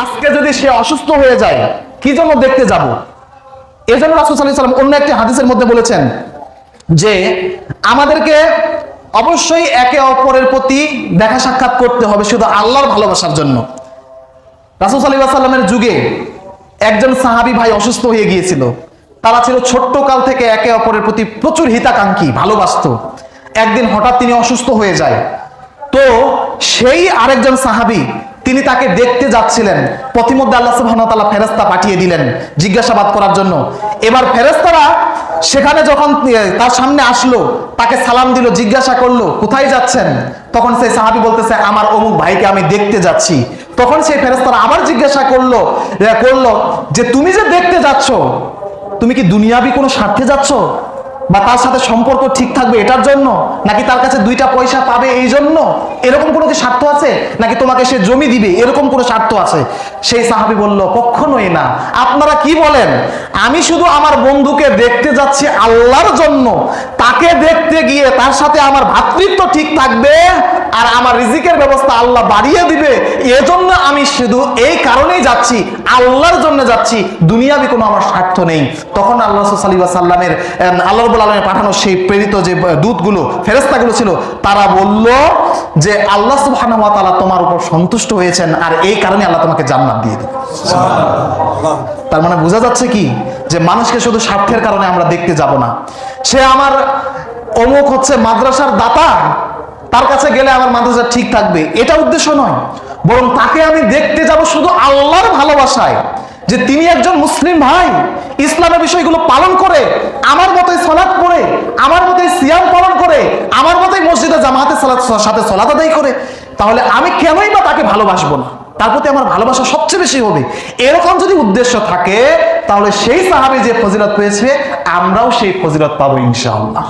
আজকে যদি সে অসুস্থ হয়ে যায়, কি জন্য দেখতে যাব? এজন্য রাসূল সাল্লাল্লাহু আলাইহি ওয়াসাল্লাম অন্য একটি হাদিসের মধ্যে বলেছেন যে আমাদেরকে অবশ্যই একে অপরের প্রতি দেখা সাক্ষাৎ করতে হবে শুধু আল্লাহর ভালোবাসার জন্য। রাসূল সাল্লাল্লাহু আলাইহি ওয়াসাল্লামের যুগে একজন সাহাবী ভাই অসুস্থ হয়ে গিয়েছিল। তারা ছিল ছোট্ট কাল থেকে একে অপরের প্রতি প্রচুর হিতাকাঙ্ক্ষী, ভালোবাসত। একদিন হঠাৎ তিনি অসুস্থ হয়ে যায়। তো সেই আরেকজন সাহাবী তিনি তাকে দেখতে যাচ্ছিলেন। পথিমধ্যে আল্লাহ সুবহানাহু ওয়া তাআলা ফেরেশতা পাঠিয়ে দিলেন জিজ্ঞাসাবাদ করার জন্য। এবার ফেরেশতারা সেখানে যখন তার সামনে আসলো, তাকে সালাম দিল, জিজ্ঞাসা করলো কোথায় যাচ্ছেন? তখন সেই সাহাবী বলতেছে আমার অমুক ভাইকে আমি দেখতে যাচ্ছি। তখন সেই ফেরেশতারা আবার জিজ্ঞাসা করলো যে তুমি যে দেখতে যাচ্ছ, তুমি কি দুনিয়াবি কোনো স্বার্থে যাচ্ছ, বা তার সাথে সম্পর্ক ঠিক থাকবে এটার জন্য, নাকি তার কাছে দুইটা পয়সা পাবে এই জন্য, এরকম কোনো কি স্বার্থ আছে, নাকি তোমাকে সে জমি দিবে এরকম কোনো স্বার্থ আছে? সেই সাহাবী বলল কখনোই না। আপনারা কি বলেন? আমি শুধু আমার বন্ধুকে দেখতে যাচ্ছি আল্লাহর জন্য। তাকে দেখতে গিয়ে তার সাথে আমার ভ্রাতৃত্ব ঠিক থাকবে আর আমার রিজিকের ব্যবস্থা আল্লাহ বাড়িয়ে দিবে, এজন্য আমি শুধু এই কারণেই যাচ্ছি, আল্লাহর জন্য যাচ্ছি, দুনিয়াবি কোনো আমার স্বার্থ নেই। তখন আল্লাহ সাল্লাল্লাহু আলাইহি ওয়াসাল্লামের আল্লাহ রাব্বুল আলামিনের পাঠানো সেই প্রেরিত যে দূতগুলো, ফেরেশতাগুলো ছিল, তারা বলল যে আল্লাহ সুবহানাহু ওয়া তাআলা তোমার উপর সন্তুষ্ট হয়েছেন আর এই কারণে আল্লাহ তোমাকে জান্নাত দিয়ে দিবে। তার মানে বোঝা যাচ্ছে কি যে মানুষকে শুধু স্বার্থের কারণে আমরা দেখতে যাব না। সে আমার অমুক হচ্ছে মাদ্রাসার দাতা, তার কাছে গেলে আমার মাদ্রাসা ঠিক থাকবে, এটা উদ্দেশ্য নয়। বরং তাকে আমি দেখতে যাব শুধু আল্লাহর ভালোবাসায়, যে তিনি একজন মুসলিম ভাই, ইসলামের বিষয়গুলো পালন করে, আমার মতোই সালাত পড়ে, আমার মতোই সিয়াম পালন করে, আমার মতোই মসজিদে জামাতের সাথে সালাত আদায় করে। তাহলে আমি কেনই বা তাকে ভালোবাসবো না? তার প্রতি আমার ভালোবাসা সবচেয়ে বেশি হবে। এরকম যদি উদ্দেশ্য থাকে, তাহলে সেই সাহাবী যে ফজিলত পেয়েছে, আমরাও সেই ফজিলত পাবো ইনশাআল্লাহ।